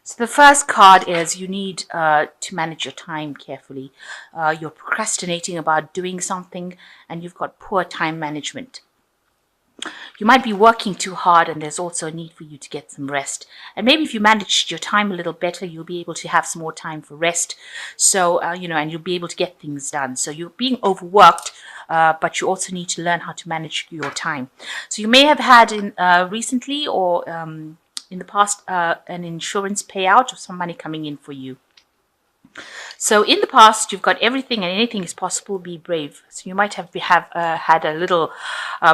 So the first card is you need to manage your time carefully. You're procrastinating about doing something and you've got poor time management. You might be working too hard and there's also a need for you to get some rest. And maybe if you managed your time a little better, you'll be able to have some more time for rest. So, and you'll be able to get things done. So you're being overworked, but you also need to learn how to manage your time. So you may have had recently or in the past an insurance payout or some money coming in for you. So in the past, you've got everything and anything is possible. Be brave. So you might have had a little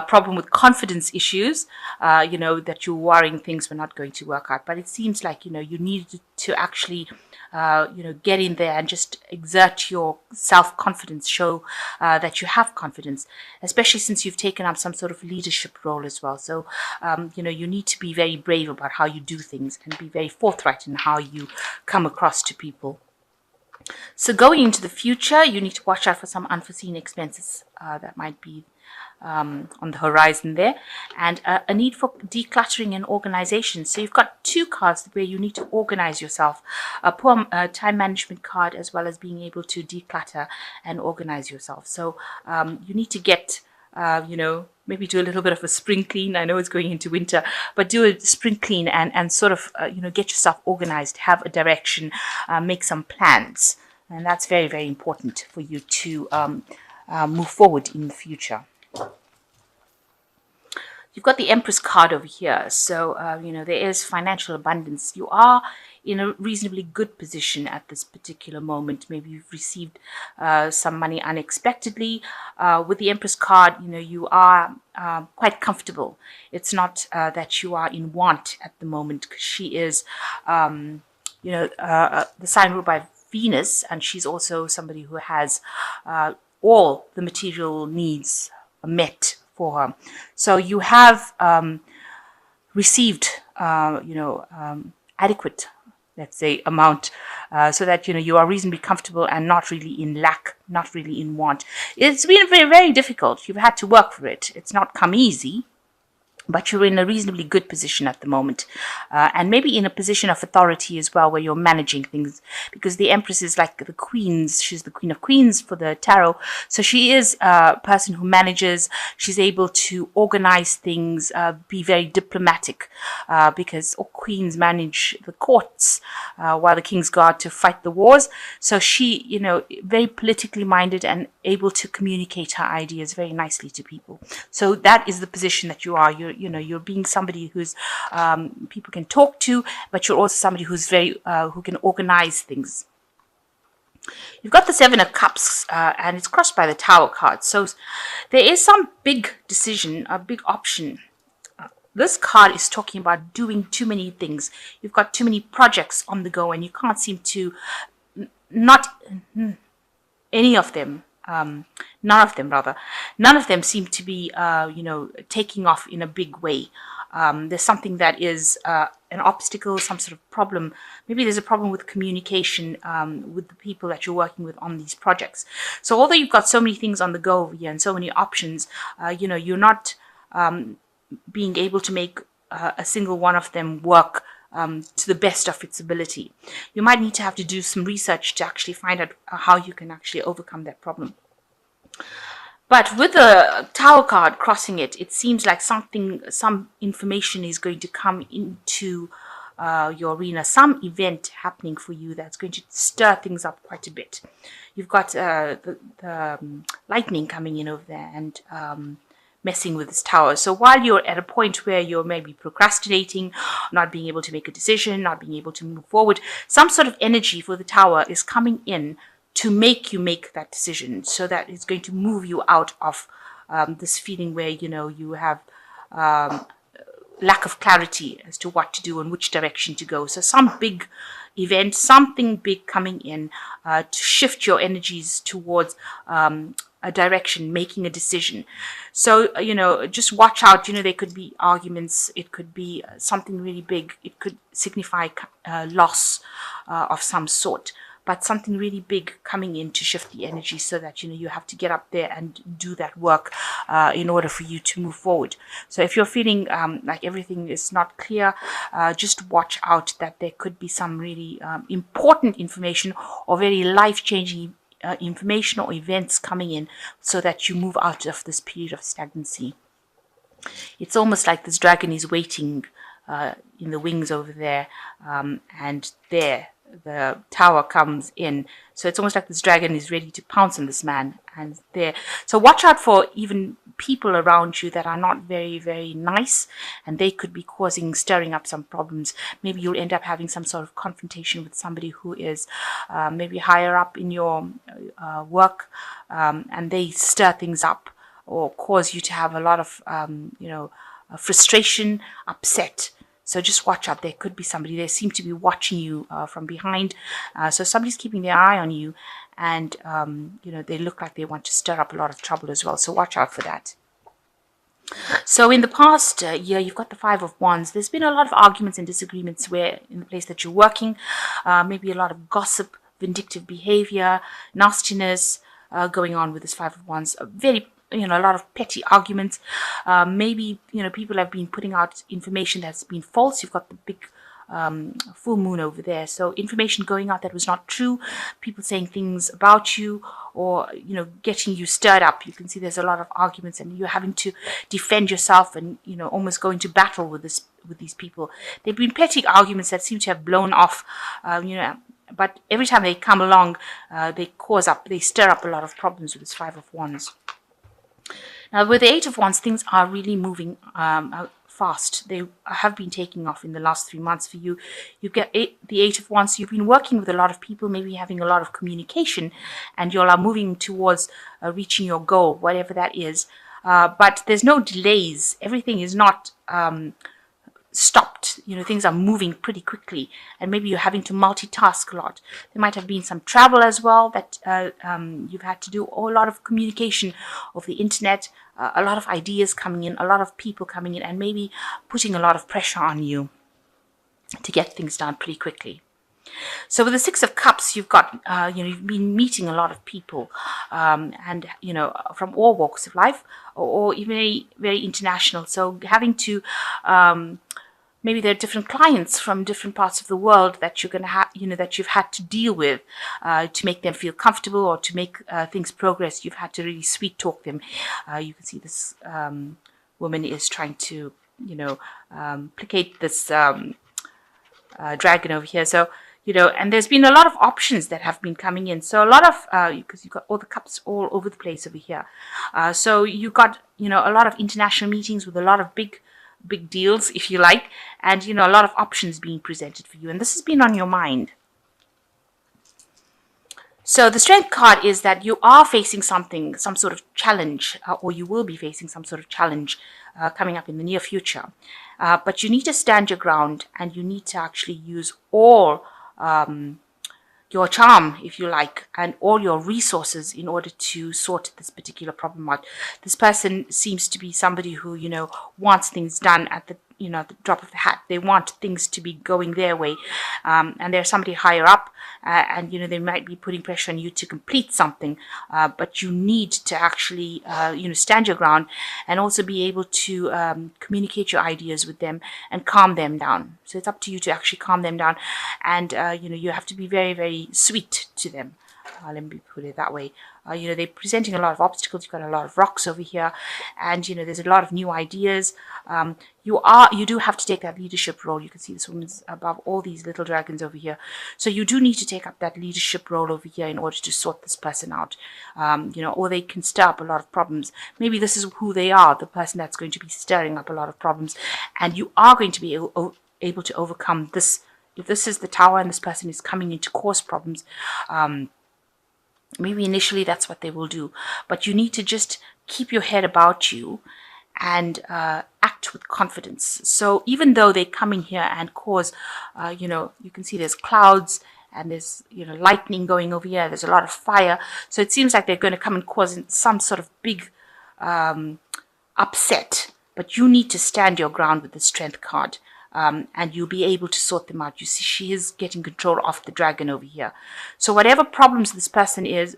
problem with confidence issues, that you're worrying things were not going to work out. But it seems like, you needed to actually, get in there and just exert your self-confidence, show that you have confidence, especially since you've taken up some sort of leadership role as well. So, you need to be very brave about how you do things and be very forthright in how you come across to people. So going into the future, you need to watch out for some unforeseen expenses that might be on the horizon there, and a need for decluttering and organization. So you've got two cards where you need to organize yourself, a poor time management card as well as being able to declutter and organize yourself. So you need to get maybe do a little bit of a spring clean. I know it's going into winter, but do a spring clean and sort of, get yourself organized, have a direction, make some plans. And that's very, very important for you to move forward in the future. You've got the Empress card over here. So, there is financial abundance. You are in a reasonably good position at this particular moment. Maybe you've received some money unexpectedly. With the Empress card, you are quite comfortable. It's not that you are in want at the moment, because she is, the sign ruled by Venus, and she's also somebody who has all the material needs met for her. So you have received, adequate, let's say, amount, so that, you are reasonably comfortable and not really in lack, not really in want. It's been very, very difficult. You've had to work for it. It's not come easy, but you're in a reasonably good position at the moment, and maybe in a position of authority as well, where you're managing things, because the Empress is like the queens. She's the Queen of Queens for the tarot, so she is a person who manages. She's able to organize things, be very diplomatic, because all queens manage the courts, while the kings go out to fight the wars. So she, very politically minded and able to communicate her ideas very nicely to people. So that is the position that you are. You're being somebody who's people can talk to, but you're also somebody who's very who can organize things. You've got the Seven of Cups, and it's crossed by the Tower card. So there is some big decision, a big option. This card is talking about doing too many things. You've got too many projects on the go, and you can't seem to not any of them. None of them seem to be, taking off in a big way. There's something that is an obstacle, some sort of problem. Maybe there's a problem with communication with the people that you're working with on these projects. So although you've got so many things on the go over here and so many options, you're not being able to make a single one of them work to the best of its ability. You might need to have to do some research to actually find out how you can actually overcome that problem. But with the Tower card crossing it, it seems like some information is going to come into your arena, some event happening for you that's going to stir things up quite a bit. You've got the lightning coming in over there and messing with this tower. So while you're at a point where you're maybe procrastinating, not being able to make a decision, not being able to move forward, some sort of energy for the tower is coming in to make you make that decision. So that it's going to move you out of this feeling where, you have lack of clarity as to what to do and which direction to go. So some big event, something big coming in to shift your energies towards a direction, making a decision. So, just watch out. There could be arguments. It could be something really big. It could signify loss of some sort. but something really big coming in to shift the energy, so that you have to get up there and do that work in order for you to move forward. So if you're feeling like everything is not clear, just watch out that there could be some really important information or very life-changing information or events coming in, so that you move out of this period of stagnancy. It's almost like this dragon is waiting in the wings over there, and there the tower comes in. So it's almost like this dragon is ready to pounce on this man, and there. So watch out for even people around you that are not very, very nice, and they could be stirring up some problems. Maybe you'll end up having some sort of confrontation with somebody who is maybe higher up in your work, and they stir things up or cause you to have a lot of frustration, upset. So just watch out. There could be somebody. They seem to be watching you from behind. So somebody's keeping their eye on you, and they look like they want to stir up a lot of trouble as well. So watch out for that. So in the past year, you've got the Five of Wands. There's been a lot of arguments and disagreements where in the place that you're working, maybe a lot of gossip, vindictive behavior, nastiness going on with this Five of Wands. A lot of petty arguments. Maybe, people have been putting out information that's been false. You've got the big full moon over there. So information going out that was not true. People saying things about you, or, getting you stirred up. You can see there's a lot of arguments, and you're having to defend yourself and, almost go into battle with these people. There've been petty arguments that seem to have blown off, but every time they come along, they stir up a lot of problems with this Five of Wands. Now, with the Eight of Wands, things are really moving fast. They have been taking off in the last 3 months for you. You get the Eight of Wands. You've been working with a lot of people, maybe having a lot of communication, and you all are moving towards reaching your goal, whatever that is. But there's no delays. Everything is not stopped. Things are moving pretty quickly, and maybe you're having to multitask a lot. There might have been some travel as well that you've had to do, or a lot of communication over the internet, a lot of ideas coming in, a lot of people coming in, and maybe putting a lot of pressure on you to get things done pretty quickly. So with the Six of Cups, you've got, you've been meeting a lot of people, and, from all walks of life, or even very, very international. So having to, maybe there are different clients from different parts of the world that you're going to have, that you've had to deal with to make them feel comfortable, or to make things progress. You've had to really sweet talk them. You can see this woman is trying to, placate this dragon over here. So, and there's been a lot of options that have been coming in. So a lot of, because you've got all the cups all over the place over here. So you've got, a lot of international meetings with a lot of big deals, if you like, and, a lot of options being presented for you. And this has been on your mind. So the Strength card is that you are facing some sort of challenge, or you will be facing some sort of challenge coming up in the near future. But you need to stand your ground, and you need to actually use all your charm, if you like, and all your resources in order to sort this particular problem out. This person seems to be somebody who, wants things done at the the drop of the hat. They want things to be going their way, and there's somebody higher up, and they might be putting pressure on you to complete something, but you need to actually stand your ground, and also be able to communicate your ideas with them and calm them down. So it's up to you to actually calm them down, and you have to be very, very sweet to them. Let me put it that way. They're presenting a lot of obstacles. You've got a lot of rocks over here, and there's a lot of new ideas. You do have to take that leadership role. You can see this woman's above all these little dragons over here. So you do need to take up that leadership role over here in order to sort this person out. Or they can stir up a lot of problems. Maybe this is who they are, the person that's going to be stirring up a lot of problems, and you are going to be able to overcome this. If this is the Tower and this person is coming in to cause problems, maybe initially that's what they will do, but you need to just keep your head about you and act with confidence. So even though they come in here and cause, you can see there's clouds and there's lightning going over here. There's a lot of fire. So it seems like they're going to come and cause some sort of big upset. But you need to stand your ground with the Strength card. and you'll be able to sort them out. You see, she is getting control of the dragon over here. So whatever problems this person is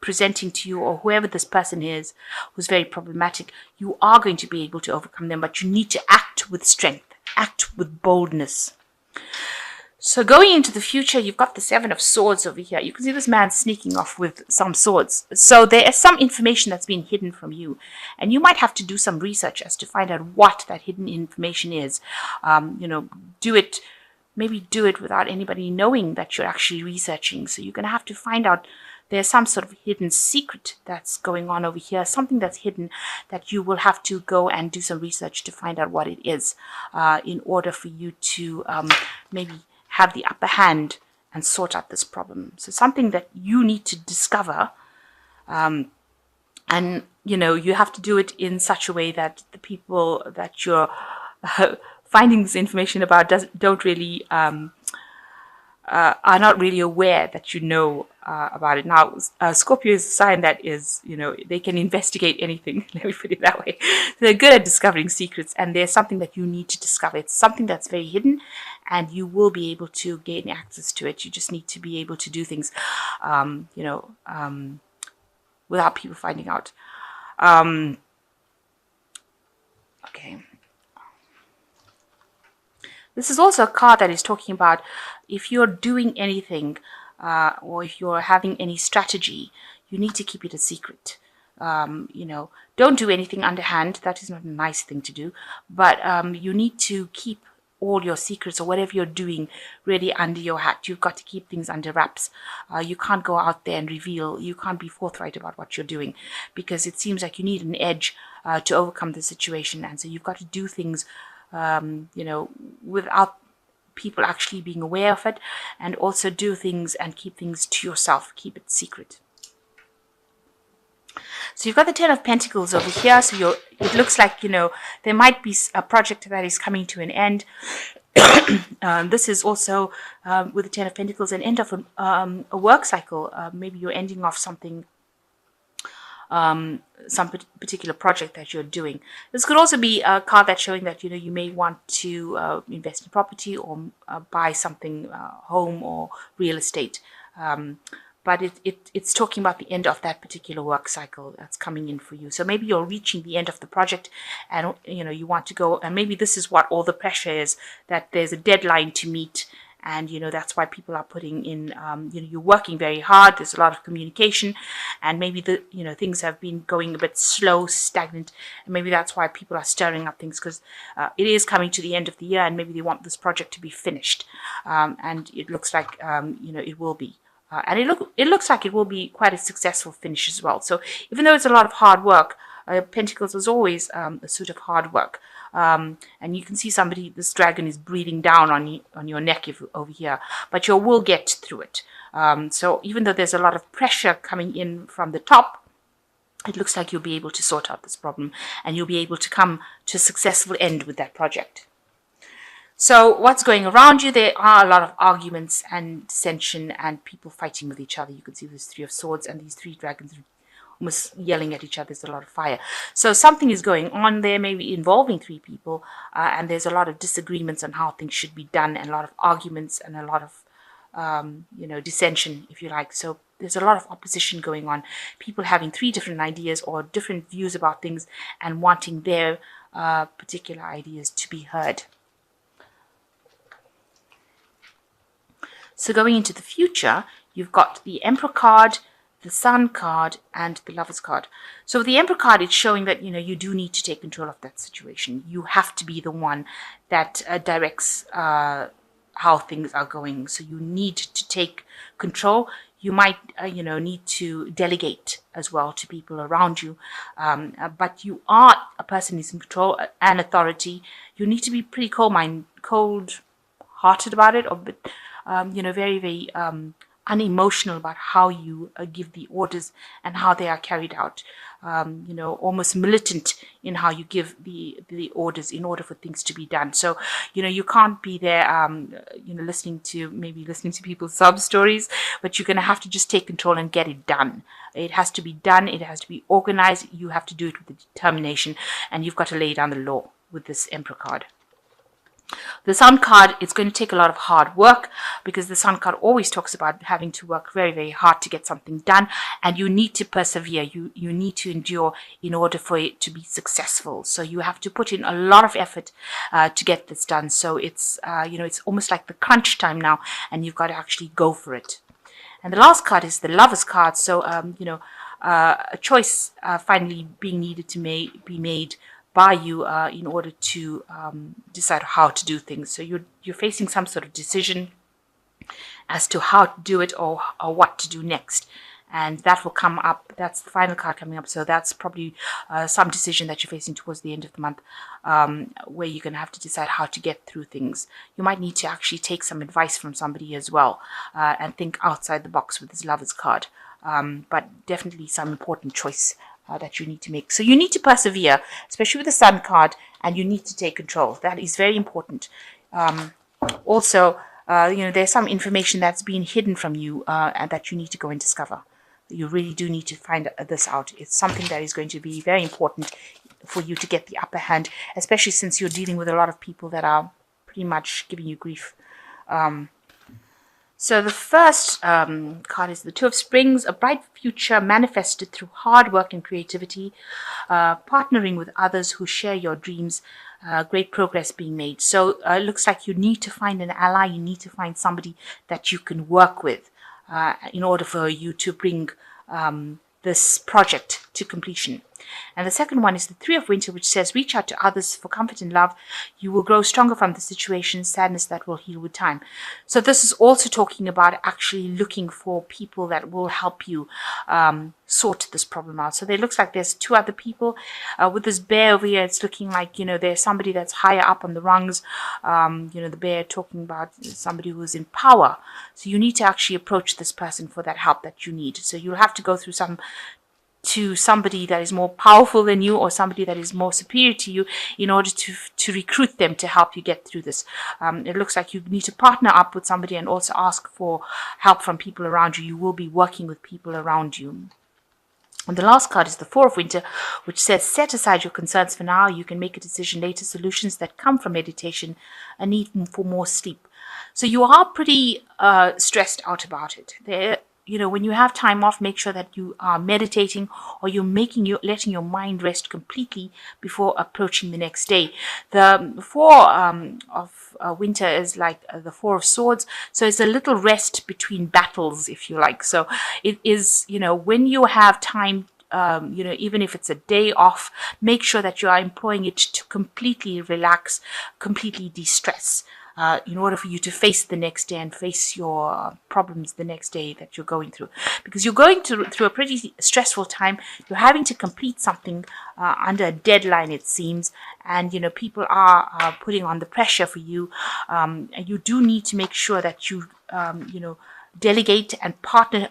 presenting to you, or whoever this person is who's very problematic, you are going to be able to overcome them, but you need to act with strength, act with boldness. So going into the future, you've got the Seven of Swords over here. You can see this man sneaking off with some swords. So there is some information that's been hidden from you. And you might have to do some research as to find out what that hidden information is. Maybe do it without anybody knowing that you're actually researching. So you're going to have to find out there's some sort of hidden secret that's going on over here, something that's hidden that you will have to go and do some research to find out what it is in order for you to maybe have the upper hand and sort out this problem. So something that you need to discover, and you have to do it in such a way that the people that you're finding this information about don't really are not really aware that you know about it. Now, Scorpio is a sign that is, they can investigate anything. Let me put it that way. They're good at discovering secrets, and there's something that you need to discover. It's something that's very hidden, and you will be able to gain access to it. You just need to be able to do things, without people finding out. Okay. This is also a card that is talking about if you're doing anything or if you're having any strategy, you need to keep it a secret. Don't do anything underhand. That is not a nice thing to do. But you need to keep all your secrets or whatever you're doing really under your hat. You've got to keep things under wraps. You can't go out there and reveal. You can't be forthright about what you're doing because it seems like you need an edge to overcome the situation. And so you've got to do things without people actually being aware of it, and also do things and keep things to yourself, keep it secret. So you've got the Ten of Pentacles over here. So it looks like, there might be a project that is coming to an end. This is also, with the Ten of Pentacles, an end of a work cycle. Maybe you're ending off something, some particular project that you're doing. This could also be a card that's showing that you may want to invest in property or buy something, home or real estate. But it's talking about the end of that particular work cycle that's coming in for you. So maybe you're reaching the end of the project, and you want to go. And maybe this is what all the pressure is, that there's a deadline to meet. And, that's why people are putting in, you're working very hard. There's a lot of communication, and maybe things have been going a bit slow, stagnant. And maybe that's why people are stirring up things, because it is coming to the end of the year, and maybe they want this project to be finished. And it looks like, it will be. And it looks like it will be quite a successful finish as well. So even though it's a lot of hard work, Pentacles is always a suit of hard work. And you can see this dragon is breathing down on your neck over here, but you will get through it. So even though there's a lot of pressure coming in from the top, it looks like you'll be able to sort out this problem, and you'll be able to come to a successful end with that project. So what's going around you? There are a lot of arguments and dissension and people fighting with each other. You can see this Three of Swords and these three dragons almost yelling at each other. There's a lot of fire. So something is going on there, maybe involving three people, and there's a lot of disagreements on how things should be done, and a lot of arguments and a lot of dissension, if you like. So there's a lot of opposition going on. People having three different ideas or different views about things and wanting their particular ideas to be heard. So going into the future, you've got the Emperor card, the Sun card, and the Lovers card. So with the Emperor card, it's showing that, you do need to take control of that situation. You have to be the one that directs how things are going. So you need to take control. You might, need to delegate as well to people around you. But you are a person who's in control and authority. You need to be pretty cold-hearted about it, or very, very unemotional about how you give the orders and how they are carried out. Almost militant in how you give the orders in order for things to be done. So, you can't be there, listening to people's sub stories, but you're going to have to just take control and get it done. It has to be done. It has to be organized. You have to do it with determination, and you've got to lay down the law with this Emperor card. The Sun card, it's going to take a lot of hard work, because the Sun card always talks about having to work very, very hard to get something done, and you need to persevere. You need to endure in order for it to be successful. So you have to put in a lot of effort to get this done. So it's it's almost like the crunch time now, and you've got to actually go for it. And the last card is the Lovers card. So a choice finally being needed to be made by you in order to decide how to do things. So you're facing some sort of decision as to how to do it, or what to do next. And that will come up. That's the final card coming up. So that's probably some decision that you're facing towards the end of the month, where you're going to have to decide how to get through things. You might need to actually take some advice from somebody as well, and think outside the box with this Lovers card. But definitely some important choice that you need to make. So you need to persevere, especially with the Sun card, and you need to take control. That is very important. Also, there's some information that's been hidden from you, and that you need to go and discover. You really do need to find this out. It's something that is going to be very important for you to get the upper hand, especially since you're dealing with a lot of people that are pretty much giving you grief. So the first card is the Two of Springs, a bright future manifested through hard work and creativity, partnering with others who share your dreams, great progress being made. So it looks like you need to find an ally, you need to find somebody that you can work with in order for you to bring this project to completion. And the second one is the Three of Winter, which says, reach out to others for comfort and love. You will grow stronger from the situation, sadness that will heal with time. So this is also talking about actually looking for people that will help you sort this problem out. So there looks like there's two other people. With this bear over here, it's looking like, there's somebody that's higher up on the rungs. The bear talking about somebody who's in power. So you need to actually approach this person for that help that you need. So you'll have to go through to somebody that is more powerful than you, or somebody that is more superior to you, in order to recruit them to help you get through this. It looks like you need to partner up with somebody and also ask for help from people around you. You will be working with people around you. And the last card is the Four of Winter, which says, set aside your concerns for now. You can make a decision later. Solutions that come from meditation, a need for more sleep. So you are pretty stressed out about it. When you have time off, make sure that you are meditating, or letting your mind rest completely before approaching the next day. The Four of Winter is like the Four of Swords, so it's a little rest between battles, if you like. So it is, when you have time, even if it's a day off, make sure that you are employing it to completely relax, completely de-stress. In order for you to face the next day and face your problems the next day that you're going through. Because you're going through a pretty stressful time. You're having to complete something under a deadline, it seems. And, people are putting on the pressure for you. And you do need to make sure that you, delegate and partner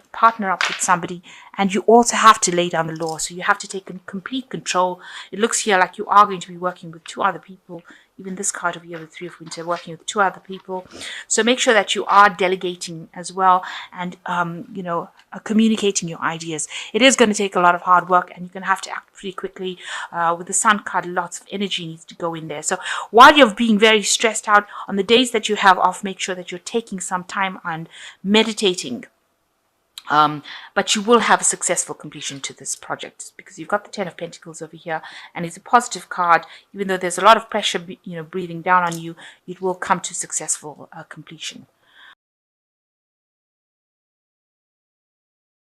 up with somebody. And you also have to lay down the law. So you have to take complete control. It looks here like you are going to be working with two other people. Even this card over here, the Three of Winter, working with two other people. So make sure that you are delegating as well, and communicating your ideas. It is going to take a lot of hard work, and you're going to have to act pretty quickly. With the Sun card, lots of energy needs to go in there. So while you're being very stressed out, on the days that you have off, make sure that you're taking some time and meditating. But you will have a successful completion to this project, because you've got the Ten of Pentacles over here, and it's a positive card. Even though there's a lot of pressure, breathing down on you, it will come to successful completion.